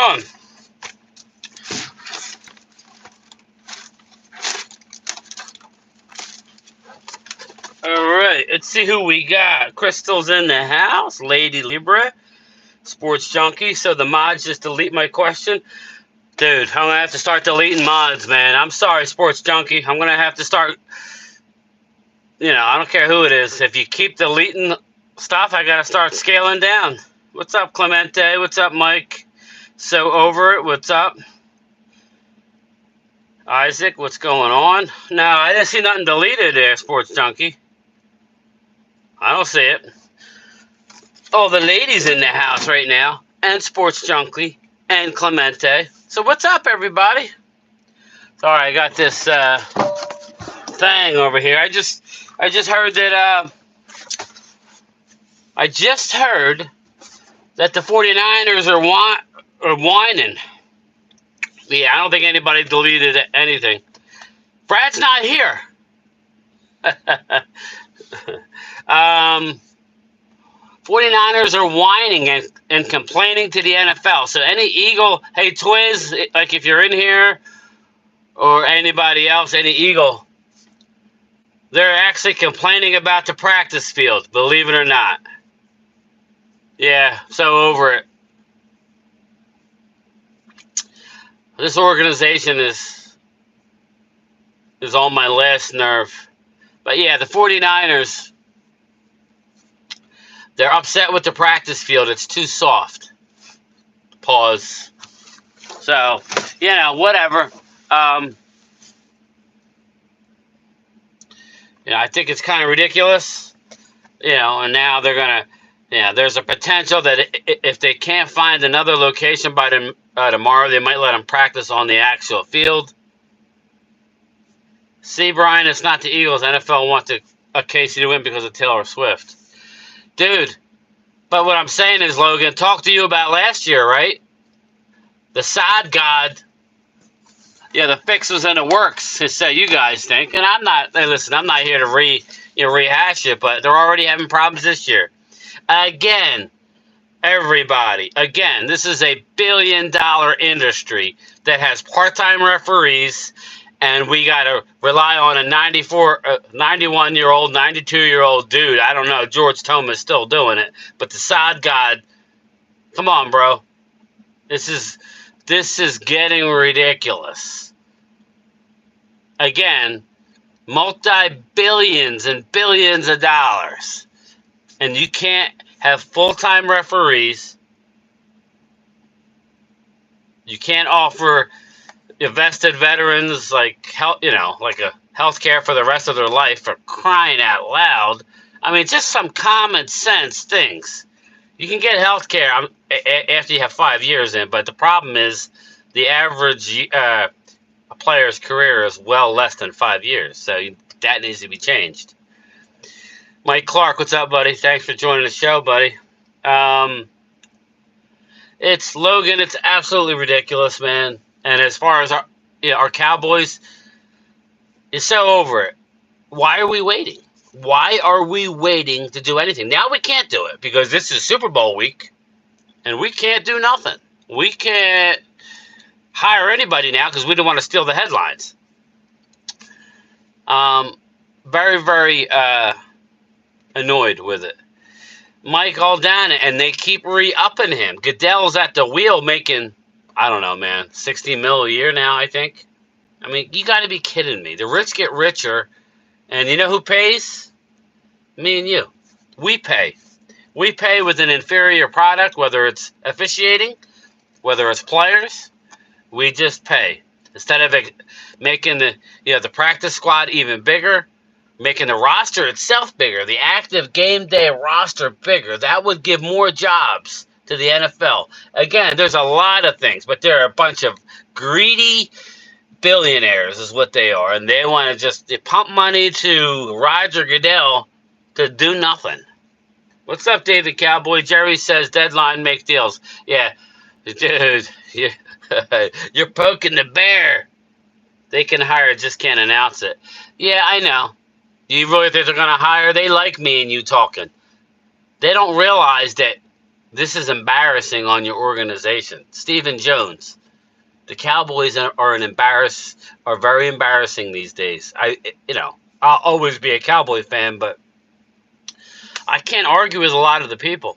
on? Alright, let's see who we got. Crystal's in the house. Lady Libra. Sports Junkie. So the mods just delete my question. Dude, I'm going to have to start deleting mods, man. I'm sorry, Sports Junkie. I'm going to have to start... I don't care who it is. If you keep deleting stuff, I got to start scaling down. What's up, Clemente? What's up, Mike? So over it. What's up? Isaac, what's going on? No, I didn't see nothing deleted there, Sports Junkie. I don't see it. Oh, the ladies in the house right now, and Sports Junkie, and Clemente. So what's up, everybody? Sorry, I got this thing over here. I just heard that the 49ers are whining. Yeah, I don't think anybody deleted anything. Brad's not here. 49ers are whining and complaining to the NFL. So any Eagle, hey Twiz, like if you're in here or anybody else, any Eagle, they're actually complaining about the practice field, believe it or not. Yeah, so over it. This organization is on my last nerve. But yeah, the 49ers, they're upset with the practice field. It's too soft. Pause. So, whatever. I think it's kind of ridiculous. And now they're going to, there's a potential that if they can't find another location by tomorrow, they might let them practice on the actual field. See, Brian, it's not the Eagles. NFL wants a Casey to win because of Taylor Swift. Dude, but what I'm saying is, Logan, talked to you about last year, right? The sod god, the fix was in the works, so you guys think. And I'm not here to rehash it, but they're already having problems this year. Again, everybody, this is a billion-dollar industry that has part-time referees, and we got to rely on a 91-year-old, 92-year-old dude. I don't know. George Thomas still doing it. But the sod god, come on, bro. This is getting ridiculous. Again, multi-billions and billions of dollars. And you can't have full-time referees. You can't offer vested veterans like a health care for the rest of their life, for crying out loud. I mean, just some common sense things. You can get health care after you have 5 years in, but the problem is the average player's career is well less than 5 years, so that needs to be changed. Mike Clark, what's up, buddy? Thanks for joining the show, buddy. It's Logan. It's absolutely ridiculous, man. And as far as our Cowboys, it's so over it. Why are we waiting? Why are we waiting to do anything? Now we can't do it because this is Super Bowl week, and we can't do nothing. We can't hire anybody now because we don't want to steal the headlines. Very, very annoyed with it. Mike Aldana, and they keep re-upping him. Goodell's at the wheel making, I don't know, man, $60 million a year now, I think. I mean, you got to be kidding me. The rich get richer, and you know who pays? Me and you. We pay. We pay with an inferior product, whether it's officiating, whether it's players. We just pay. Instead of making the practice squad even bigger, making the roster itself bigger, the active game day roster bigger, that would give more jobs to the NFL. Again, there's a lot of things, but they're a bunch of greedy billionaires is what they are, and they want to just pump money to Roger Goodell to do nothing. What's up, David Cowboy? Jerry says deadline, make deals. Yeah, dude, you're poking the bear. They can hire, just can't announce it. Yeah, I know. You really think they're going to hire? They like me and you talking. They don't realize that This is embarrassing on your organization. Stephen Jones, the Cowboys are very embarrassing these days. I'll always be a Cowboy fan, but I can't argue with a lot of the people.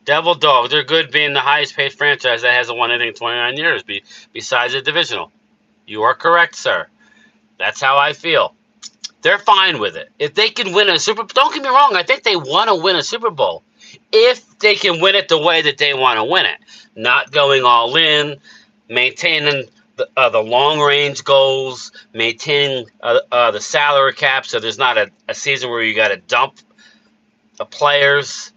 Devil Dog, they're good being the highest paid franchise that hasn't won anything in 29 years besides a divisional. You are correct, sir. That's how I feel. They're fine with it. If they can win a Super Bowl, don't get me wrong, I think they want to win a Super Bowl. If they can win it the way that they want to win it, not going all in, maintaining the long range goals, maintaining the salary cap so there's not a season where you got to dump the players.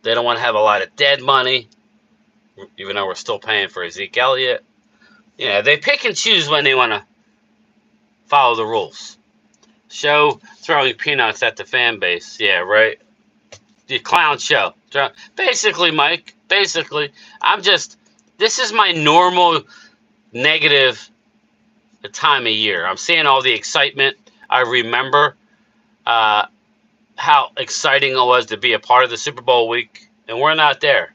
They don't want to have a lot of dead money, even though we're still paying for Zeke Elliott. Yeah, they pick and choose when they want to follow the rules. Show throwing peanuts at the fan base. Yeah, right. The clown show. Basically, Mike, this is my normal negative time of year. I'm seeing all the excitement. I remember how exciting it was to be a part of the Super Bowl week, and we're not there.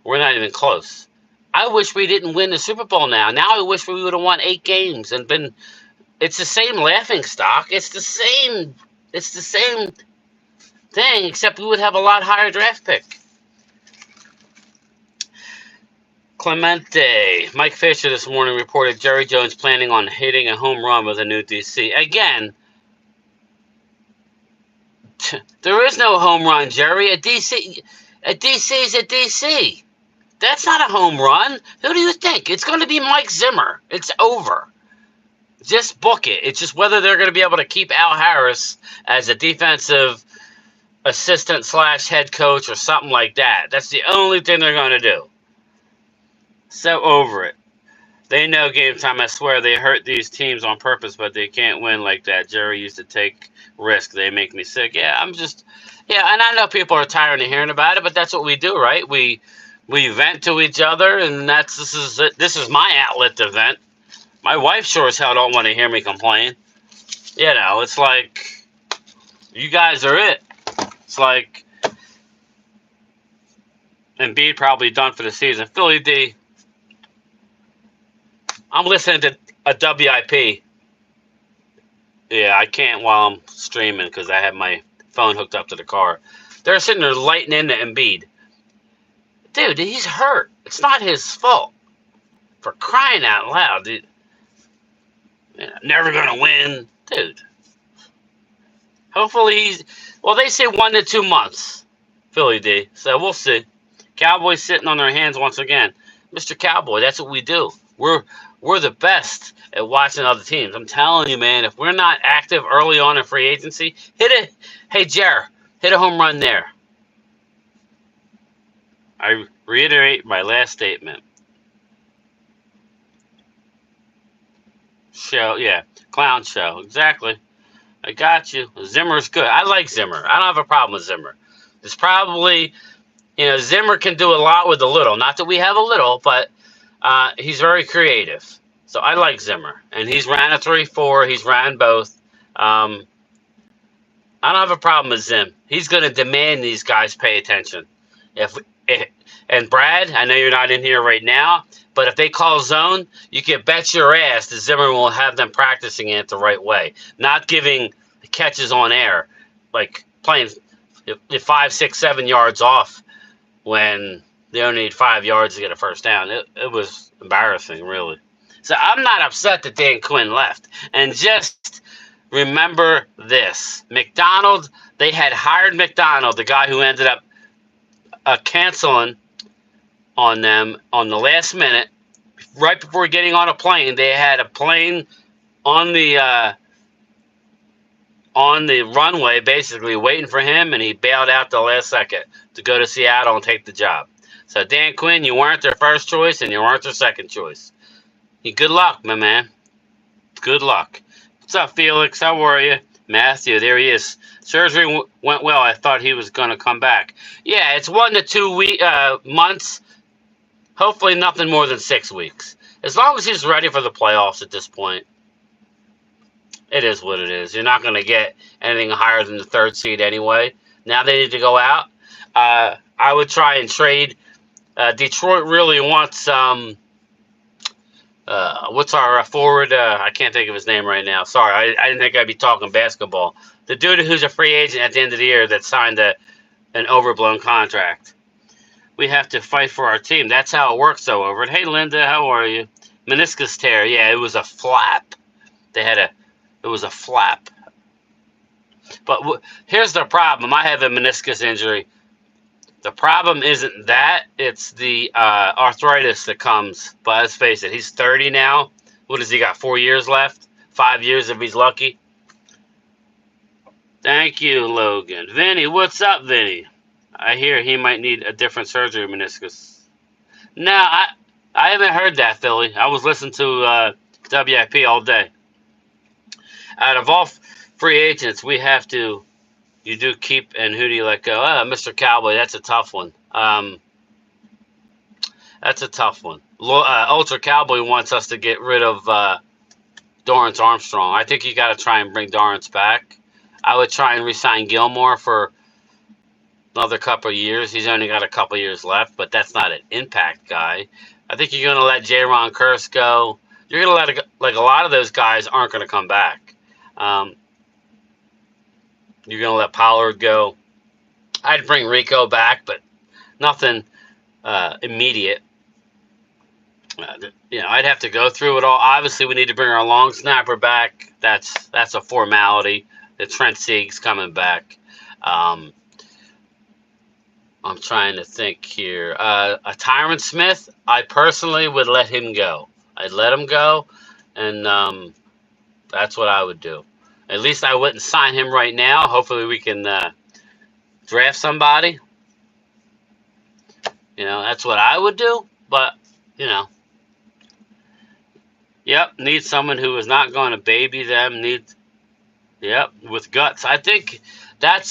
We're not even close. I wish we didn't win the Super Bowl now. Now I wish we would have won 8 games and been. It's the same laughing stock. It's the same thing, except we would have a lot higher draft pick. Clemente. Mike Fisher this morning reported Jerry Jones planning on hitting a home run with a new DC. Again, there is no home run, Jerry. A DC is a DC. That's not a home run. Who do you think? It's going to be Mike Zimmer. It's over. Just book it. It's just whether they're going to be able to keep Al Harris as a defensive assistant / head coach or something like that. That's the only thing they're going to do. So over it. They know game time. I swear they hurt these teams on purpose, but they can't win like that. Jerry used to take risk. They make me sick. Yeah, and I know people are tired of hearing about it, but that's what we do, right? We vent to each other, and this is my outlet to vent. My wife sure as hell don't want to hear me complain. It's like, you guys are it. It's like, Embiid probably done for the season. Philly D, I'm listening to a WIP. Yeah, I can't while I'm streaming because I have my phone hooked up to the car. They're sitting there lighting into Embiid. Dude, he's hurt. It's not his fault. For crying out loud, dude. Never gonna win, dude. Hopefully they say 1 to 2 months, Philly D. So we'll see. Cowboys sitting on their hands once again. Mr. Cowboy, that's what we do. We're the best at watching other teams. I'm telling you, man, if we're not active early on in free agency, hey, Jer, hit a home run there. I reiterate my last statement. Show, yeah, clown show, exactly. I got you. Zimmer's good. I like Zimmer. I don't have a problem with Zimmer. There's probably, Zimmer can do a lot with a little. Not that we have a little, but he's very creative. So I like Zimmer. And he's ran a 3-4. He's ran both. I don't have a problem with Zim. He's going to demand these guys pay attention. And Brad, I know you're not in here right now, but if they call zone, you can bet your ass that Zimmer will have them practicing it the right way. Not giving catches on air, like playing 5, 6, 7 yards off when they only need 5 yards to get a first down. It was embarrassing, really. So I'm not upset that Dan Quinn left. And just remember this. McDonald, they had hired McDonald, the guy who ended up canceling on them on the last minute. Right before getting on a plane, they had a plane on the runway, basically waiting for him, and he bailed out the last second to go to Seattle and take the job. So Dan Quinn, you weren't their first choice, and you weren't their second choice. Good luck, my man. Good luck. What's up, Felix? How are you? Matthew, there he is. Surgery went well. I thought he was going to come back. Yeah, it's 1 to 2 months. Hopefully nothing more than 6 weeks. As long as he's ready for the playoffs at this point. It is what it is. You're not going to get anything higher than the 3rd seed anyway. Now they need to go out. I would try and trade Detroit really wants what's our forward? I can't think of his name right now. Sorry, I didn't think I'd be talking basketball. The dude who's a free agent at the end of the year that signed an overblown contract. We have to fight for our team. That's how it works, though. Over it. Hey, Linda, how are you? Meniscus tear. Yeah, it was a flap. It was a flap. But here's the problem. I have a meniscus injury. The problem isn't that, it's the arthritis that comes. But let's face it, he's 30 now. What has he got, 4 years left? 5 years if he's lucky? Thank you, Logan. Vinny, what's up, Vinny? I hear he might need a different surgery meniscus. No, I haven't heard that, Philly. I was listening to WIP all day. Out of all free agents, we have to... You do keep, and who do you let go? Mr. Cowboy, that's a tough one. That's a tough one. Ultra Cowboy wants us to get rid of Dorrance Armstrong. I think you got to try and bring Dorrance back. I would try and re-sign Gilmore for another couple of years. He's only got a couple of years left, but that's not an impact guy. I think you're going to let J-Ron Curse go. You're going to let, like, a lot of those guys aren't going to come back. You're going to let Pollard go. I'd bring Rico back, but nothing immediate. I'd have to go through it all. Obviously, we need to bring our long snapper back. That's a formality. The Trent Sieg's coming back. I'm trying to think here. A Tyron Smith, I personally would let him go. I'd let him go, and that's what I would do. At least I wouldn't sign him right now. Hopefully we can draft somebody. That's what I would do. But, yep, need someone who is not going to baby them. Yep, with guts. I think I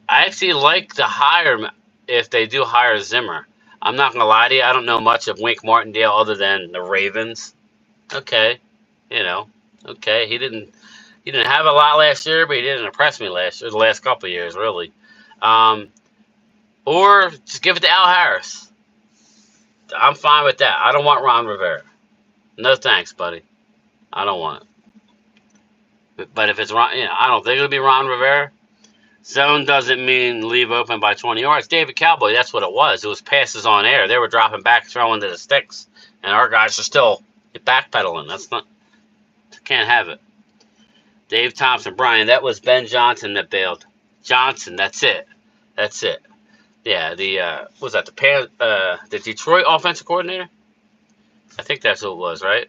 actually like the hire if they do hire Zimmer. I'm not going to lie to you. I don't know much of Wink Martindale other than the Ravens. Okay, okay, he didn't have a lot last year, but he didn't impress me the last couple of years, really. Or just give it to Al Harris. I'm fine with that. I don't want Ron Rivera. No thanks, buddy. I don't want it. But if it's Ron, I don't think it'll be Ron Rivera. Zone doesn't mean leave open by 20 yards. David Cowboy, that's what it was. It was passes on air. They were dropping back, throwing to the sticks, and our guys are still backpedaling. That's not. Can't have it. Dave Thompson, Brian, that was Ben Johnson that bailed. Johnson, that's it. Yeah, was that the Detroit offensive coordinator? I think that's who it was, right?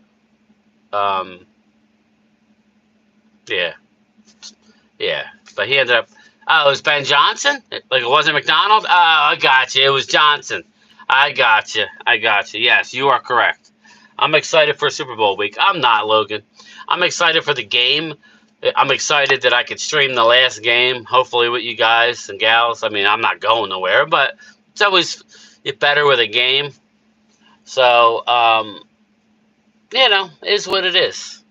Yeah. But he ended up. Oh, it was Ben Johnson? Like it wasn't McDonald? Oh, I got you. It was Johnson. I got you. Yes, you are correct. I'm excited for Super Bowl week. I'm not, Logan. I'm excited for the game. I'm excited that I could stream the last game, hopefully with you guys and gals. I mean, I'm not going nowhere, but it's always better with a game. So, is what it is.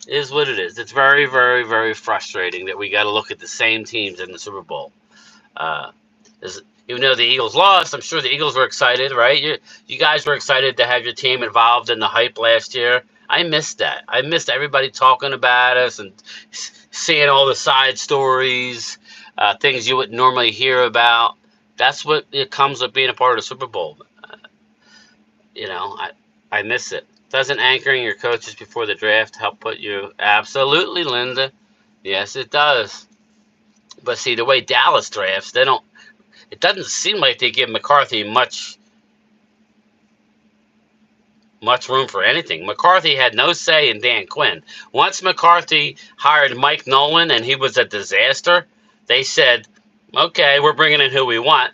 It's very, very, very frustrating that we got to look at the same teams in the Super Bowl. Even though the Eagles lost, I'm sure the Eagles were excited, right? You guys were excited to have your team involved in the hype last year. I missed that. I missed everybody talking about us and seeing all the side stories, things you wouldn't normally hear about. That's what it comes with being a part of the Super Bowl. I miss it. Doesn't anchoring your coaches before the draft help put you? Absolutely, Linda. Yes, it does. But see, the way Dallas drafts, it doesn't seem like they give McCarthy much room for anything. McCarthy had no say in Dan Quinn. Once McCarthy hired Mike Nolan and he was a disaster, they said, okay, we're bringing in who we want.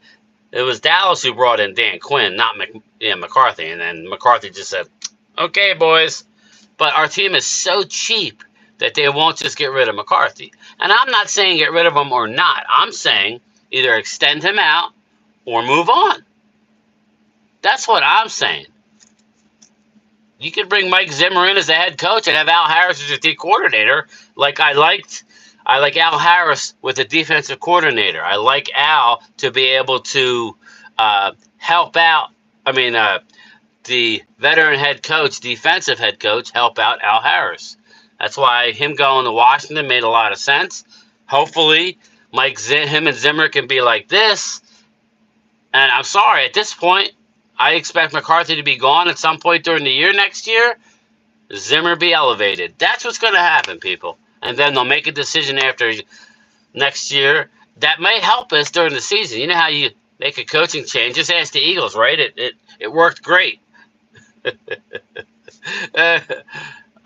It was Dallas who brought in Dan Quinn, not McCarthy. And then McCarthy just said, okay, boys. But our team is so cheap that they won't just get rid of McCarthy. And I'm not saying get rid of him or not. I'm saying either extend him out or move on. That's what I'm saying. You could bring Mike Zimmer in as the head coach and have Al Harris as your D coordinator. Like I like Al Harris with a defensive coordinator. I like Al to be able to help out. I mean, the veteran head coach, defensive head coach, help out Al Harris. That's why him going to Washington made a lot of sense. Hopefully, him and Zimmer can be like this. And I'm sorry, at this point, I expect McCarthy to be gone at some point during the year next year. Zimmer be elevated. That's what's going to happen, people. And then they'll make a decision after next year that may help us during the season. You know how you make a coaching change? Just ask the Eagles, right? It worked great.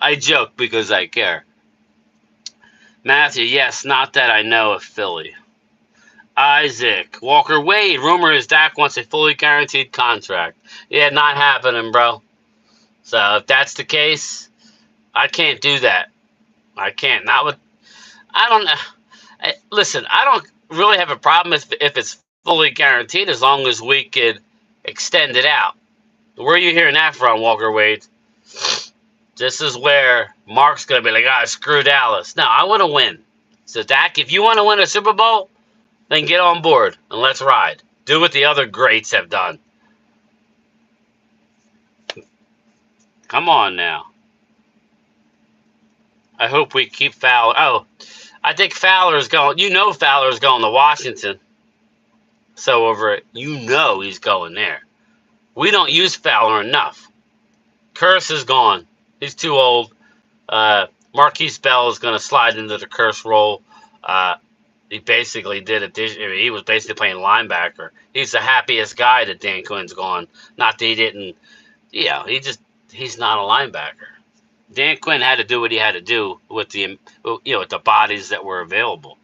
I joke because I care. Matthew, yes, not that I know of Philly. Isaac, Walker Wade, rumor is Dak wants a fully guaranteed contract. Yeah, not happening, bro. So if that's the case, I can't do that. I can't. Not with. I don't know. Listen, I don't really have a problem if it's fully guaranteed as long as we could extend it out. Where are you hearing that from, Walker Wade? This is where Mark's going to be like, screw Dallas. No, I want to win. So, Dak, if you want to win a Super Bowl, then get on board and let's ride. Do what the other greats have done. Come on now. I hope we keep Fowler. Oh, I think Fowler's going. Fowler's going to Washington. So over it, he's going there. We don't use Fowler enough. Curse is gone. He's too old. Marquise Bell is going to slide into the Curse role. He basically did it. He was basically playing linebacker. He's the happiest guy that Dan Quinn's gone. Not that he didn't. He's not a linebacker. Dan Quinn had to do what he had to do with with the bodies that were available.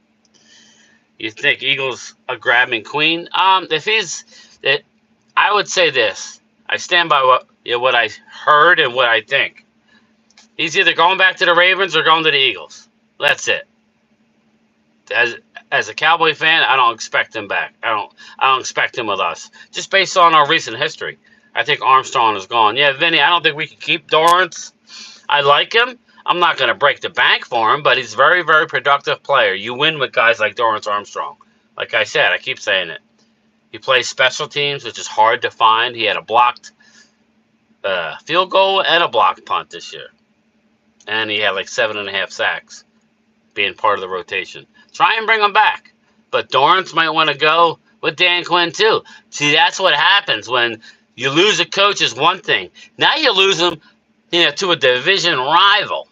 You think Eagles are grabbing Queen? I would say this. I stand by what I heard and what I think. He's either going back to the Ravens or going to the Eagles. That's it. As a Cowboy fan, I don't expect him back. I don't expect him with us. Just based on our recent history. I think Armstrong is gone. Yeah, Vinny, I don't think we can keep Dorrance. I like him. I'm not going to break the bank for him, but he's a very, very productive player. You win with guys like Dorrance Armstrong. Like I said, I keep saying it. He plays special teams, which is hard to find. He had a blocked field goal and a blocked punt this year. And he had like 7.5 sacks being part of the rotation. Try and bring him back. But Dorrance might want to go with Dan Quinn too. See, that's what happens when you lose a coach is one thing. Now you lose him to a division rival.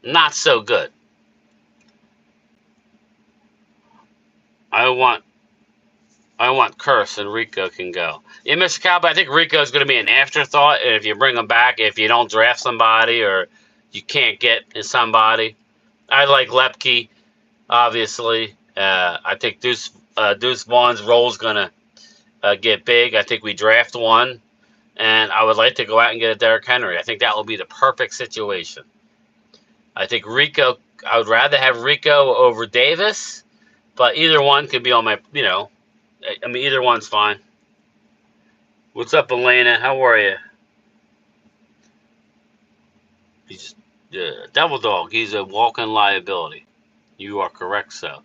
Not so good. I want Curse and Rico can go. Yeah, Mr. Cowboy, I think Rico is going to be an afterthought if you bring him back, if you don't draft somebody or you can't get somebody. I like Lepke, obviously. I think Deuce Vaughn's role is going to get big. I think we draft one. And I would like to go out and get a Derrick Henry. I think that will be the perfect situation. I think Rico, I would rather have Rico over Davis, but either one could be on my, either one's fine. What's up, Elena? How are you? He's Devil Dog. He's a walking liability. You are correct, so.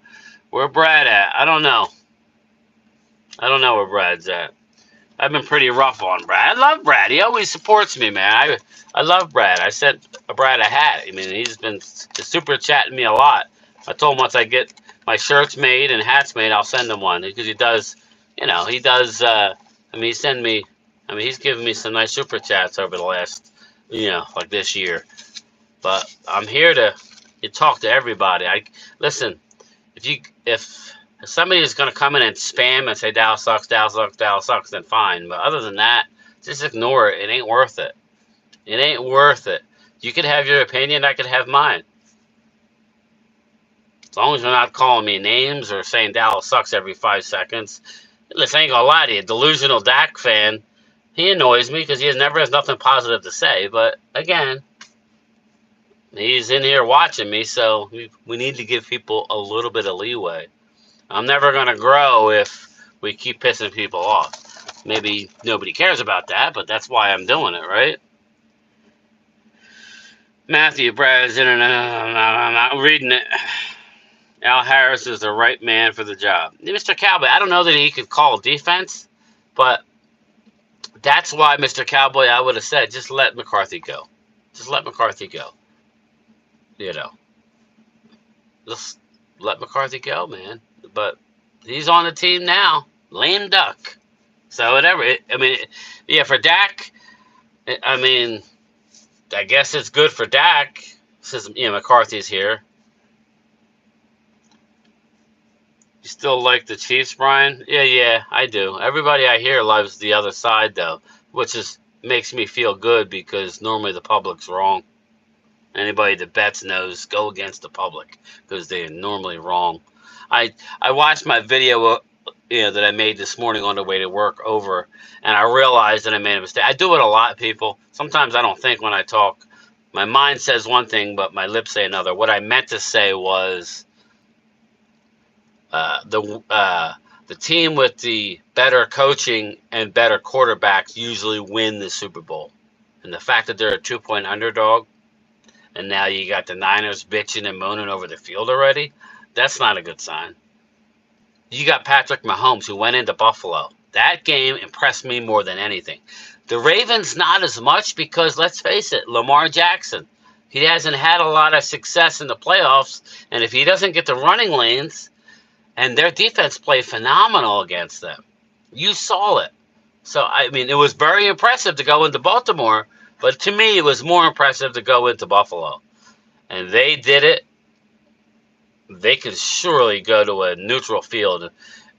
Where Brad at? I don't know. I don't know where Brad's at. I've been pretty rough on Brad. I love Brad. He always supports me, man. I love Brad. I sent Brad a hat. I mean, he's been super chatting me a lot. I told him once I get my shirts made and hats made, I'll send him one because he does. He's given me some nice super chats over the last, like this year. But I'm here to talk to everybody. Listen. If somebody is going to come in and spam and say Dallas sucks, Dallas sucks, Dallas sucks, then fine. But other than that, just ignore it. It ain't worth it. It ain't worth it. You could have your opinion. I could have mine. As long as you're not calling me names or saying Dallas sucks every 5 seconds. Listen, I ain't going to lie to you. Delusional Dak fan, he annoys me because he never has nothing positive to say. But, again, he's in here watching me, so we need to give people a little bit of leeway. I'm never going to grow if we keep pissing people off. Maybe nobody cares about that, but that's why I'm doing it, right? Matthew, Brad's internet. I'm not reading it. Al Harris is the right man for the job. Mr. Cowboy, I don't know that he could call defense, but That's why, Mr. Cowboy, I would have said, just let McCarthy go. Just let McCarthy go. You know, just let McCarthy go, man. But he's on the team now. Lame duck. So whatever. I mean, yeah, for Dak, I mean, I guess it's good for Dak since McCarthy's here. You still like the Chiefs, Brian? Yeah, I do. Everybody I hear loves the other side though, which is makes me feel good because normally the public's wrong. Anybody that bets knows go against the public because they're normally wrong. I watched my video, that I made this morning on the way to work over, and I realized that I made a mistake. I do it a lot, people. Sometimes I don't think when I talk. My mind says one thing, but my lips say another. What I meant to say was the team with the better coaching and better quarterbacks usually win the Super Bowl, and the fact that they're a 2-point underdog. And now you got the Niners bitching and moaning over the field already. That's not a good sign. You got Patrick Mahomes, who went into Buffalo. That game impressed me more than anything. The Ravens, not as much because, let's face it, Lamar Jackson. He hasn't had a lot of success in the playoffs. And if he doesn't get the running lanes, and their defense played phenomenal against them. You saw it. So, I mean, it was very impressive to go into Baltimore. But to me, it was more impressive to go into Buffalo. And they did it. They could surely go to a neutral field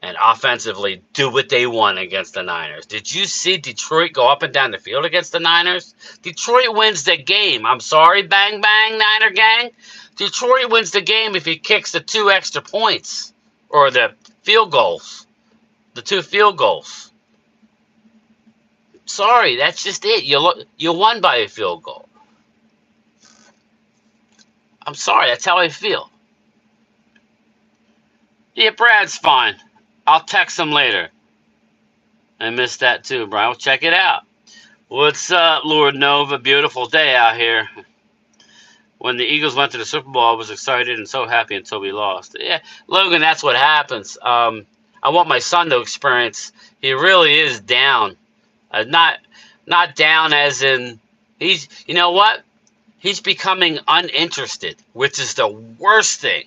and offensively do what they want against the Niners. Did you see Detroit go up and down the field against the Niners? Detroit wins the game. I'm sorry, bang, bang, Niner gang. Detroit wins the game if he kicks the 2 extra points or the field goals, the 2 field goals. Sorry, that's just it. You won by a field goal. I'm sorry, that's how I feel. Yeah, Brad's fine. I'll text him later. I missed that too, Brian. Well, check it out. What's up, Lord Nova? Beautiful day out here. When the Eagles went to the Super Bowl, I was excited and so happy until we lost. Yeah, Logan, that's what happens. I want my son to experience. He really is down. Not down as in he's. You know what? He's becoming uninterested, which is the worst thing.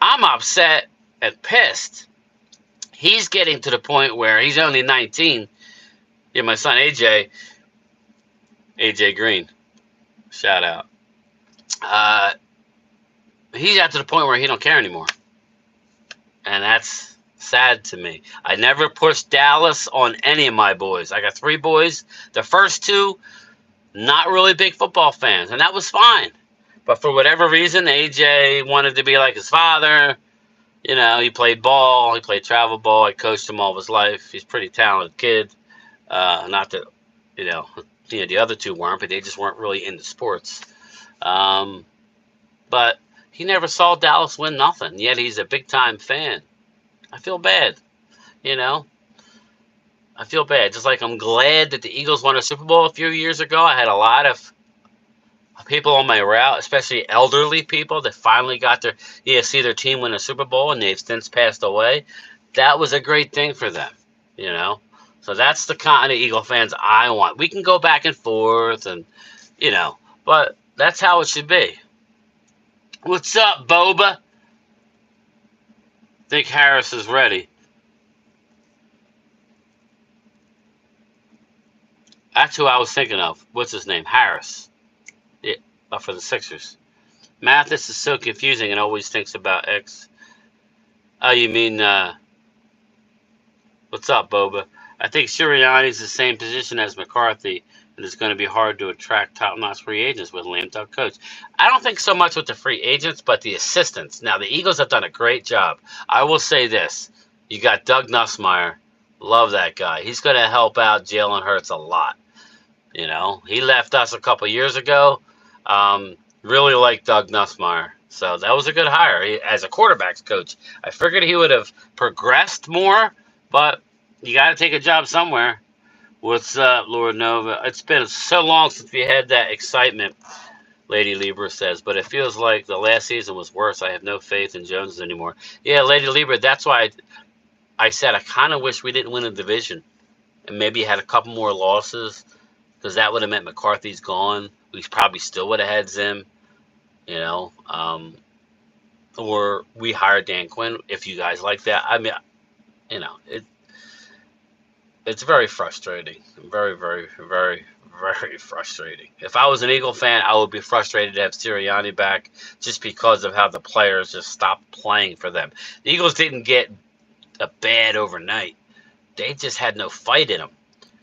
I'm upset and pissed. He's getting to the point where he's only 19. Yeah, my son AJ Green, shout out. He's got to the point where he don't care anymore, and that's sad to me. I never pushed Dallas on any of my boys. I got 3 boys. The first 2, not really big football fans, and that was fine. But for whatever reason, AJ wanted to be like his father. He played ball. He played travel ball. I coached him all his life. He's a pretty talented kid. Not that, the other 2 weren't, but they just weren't really into sports. But he never saw Dallas win nothing, yet he's a big-time fan. I feel bad, I feel bad. Just like I'm glad that the Eagles won a Super Bowl a few years ago. I had a lot of people on my route, especially elderly people that finally got see their team win a Super Bowl, and they've since passed away. That was a great thing for them, So that's the kind of Eagle fans I want. We can go back and forth, and but that's how it should be. What's up, Boba? Think Harris is ready. That's who I was thinking of. What's his name? Harris. Yeah, for the Sixers. Mathis is so confusing and always thinks about X. Oh, you mean, what's up, Boba? I think Sirianni's the same position as McCarthy, and it's going to be hard to attract top-notch free agents with a lame duck coach. I don't think so much with the free agents, but the assistants. Now, the Eagles have done a great job. I will say this. You got Doug Nussmeier. Love that guy. He's going to help out Jalen Hurts a lot. He left us a couple years ago. Really like Doug Nussmeier. So that was a good hire as a quarterback's coach. I figured he would have progressed more, but you got to take a job somewhere. What's up, Lord Nova? It's been so long since we had that excitement, Lady Libra says, but it feels like the last season was worse. I have no faith in Jones anymore. Yeah, Lady Libra, that's why I said I kind of wish we didn't win a division. and maybe had a couple more losses, because that would have meant McCarthy's gone. We probably still would have had Zim, you know, or we hired Dan Quinn if you guys like that. I mean, you know, it's very frustrating, very, very, very, very frustrating. If I was an Eagle fan, I would be frustrated to have Sirianni back just because of how the players just stopped playing for them. The Eagles didn't get a bad overnight. They just had no fight in them.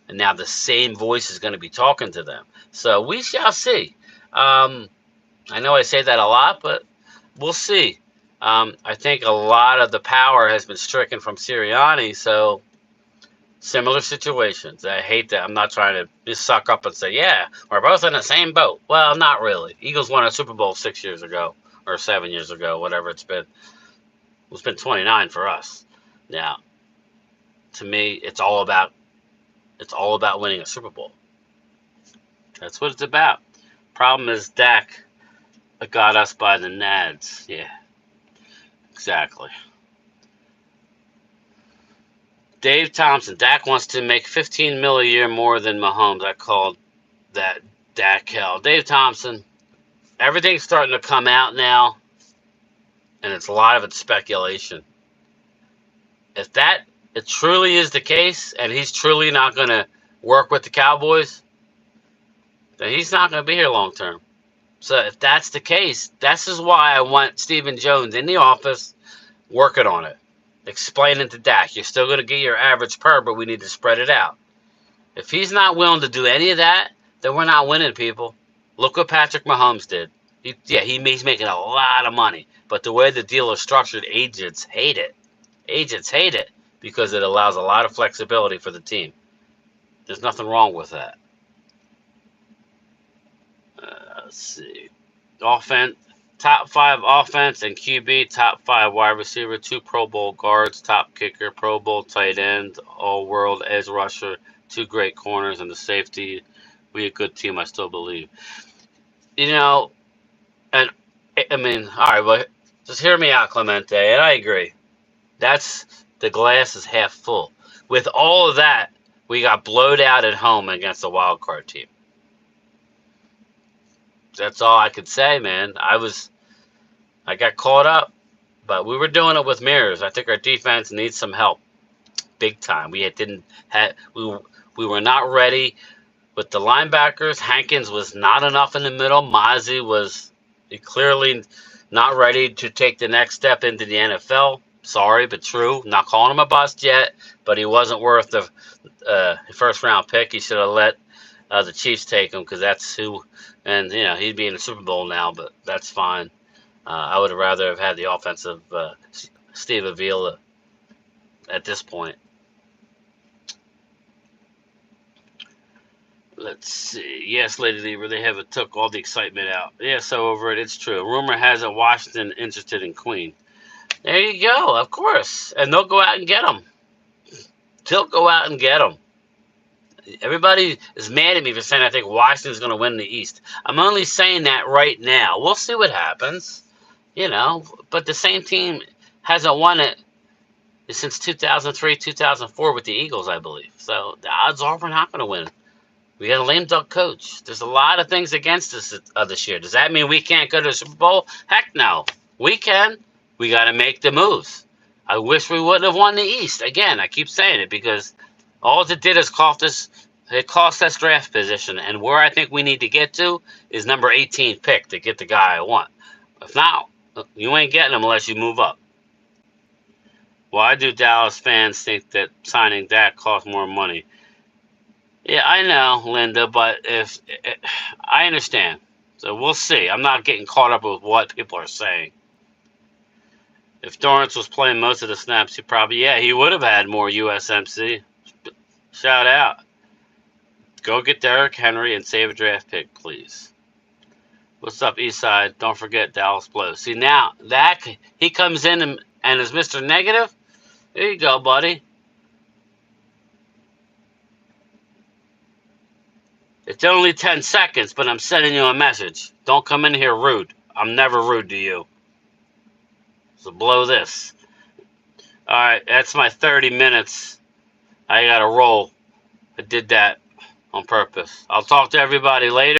And now the same voice is going to be talking to them. So we shall see. I know I say that a lot, but we'll see. I think a lot of the power has been stricken from Sirianni, so similar situations. I hate that. I'm not trying to just suck up and say, yeah, we're both in the same boat. Well, not really. Eagles won a Super Bowl 6 years ago or 7 years ago, whatever it's been. It's been 29 for us. Now, to me, it's all about winning a Super Bowl. That's what it's about. Problem is Dak got us by the nads. Yeah, exactly. Dave Thompson. Dak wants to make $15 million a year more than Mahomes. I called that Dak hell. Dave Thompson. Everything's starting to come out now, and it's a lot of it's speculation. If it truly is the case, and he's truly not going to work with the Cowboys, then he's not going to be here long term. So if that's the case, this is why I want Stephen Jones in the office working on it. Explaining to Dak, you're still going to get your average per, but we need to spread it out. If he's not willing to do any of that, then we're not winning, people. Look what Patrick Mahomes did. He's making a lot of money. But the way the deal is structured, agents hate it. Agents hate it because it allows a lot of flexibility for the team. There's nothing wrong with that. Let's see. Offense, top 5 offense and QB, top 5 wide receiver, 2 Pro Bowl guards, top kicker, Pro Bowl tight end, all-world edge rusher, 2 great corners, and the safety. We a good team, I still believe. You know, and I mean, all right, but just hear me out, Clemente, and I agree. The glass is half full. With all of that, we got blowed out at home against a wild card team. That's all I could say, man. I got caught up, but we were doing it with mirrors. I think our defense needs some help, big time. We were not ready with the linebackers. Hankins was not enough in the middle. Mozzie was clearly not ready to take the next step into the NFL. Sorry, but true. Not calling him a bust yet, but he wasn't worth the first round pick. He should have let the Chiefs take him, because that's who. And, you know, he'd be in the Super Bowl now, but that's fine. I would have rather have had the offensive Steve Avila at this point. Let's see. Yes, Lady Lieber, they took all the excitement out. Yeah, so over it. It's true. Rumor has it Washington interested in Queen. There you go. Of course. And they'll go out and get him. They'll go out and get him. Everybody is mad at me for saying I think Washington's going to win the East. I'm only saying that right now. We'll see what happens, you know. But the same team hasn't won it since 2003, 2004 with the Eagles, I believe. So the odds are we're not going to win. We got a lame duck coach. There's a lot of things against us this year. Does that mean we can't go to the Super Bowl? Heck no. We can. We got to make the moves. I wish we wouldn't have won the East. Again, I keep saying it because all it did is cost us draft position, and where I think we need to get to is number 18 pick to get the guy I want. If not, you ain't getting him unless you move up. Why do Dallas fans think that signing Dak costs more money? Yeah, I know, Linda, but I understand. So we'll see. I'm not getting caught up with what people are saying. If Dorrance was playing most of the snaps, he would have had more USMC. Shout out. Go get Derrick Henry and save a draft pick, please. What's up, Eastside? Don't forget Dallas blows. See, now, he comes in and is Mr. Negative. There you go, buddy. It's only 10 seconds, but I'm sending you a message. Don't come in here rude. I'm never rude to you. So blow this. All right, that's my 30 minutes. I got to roll. I did that on purpose. I'll talk to everybody later.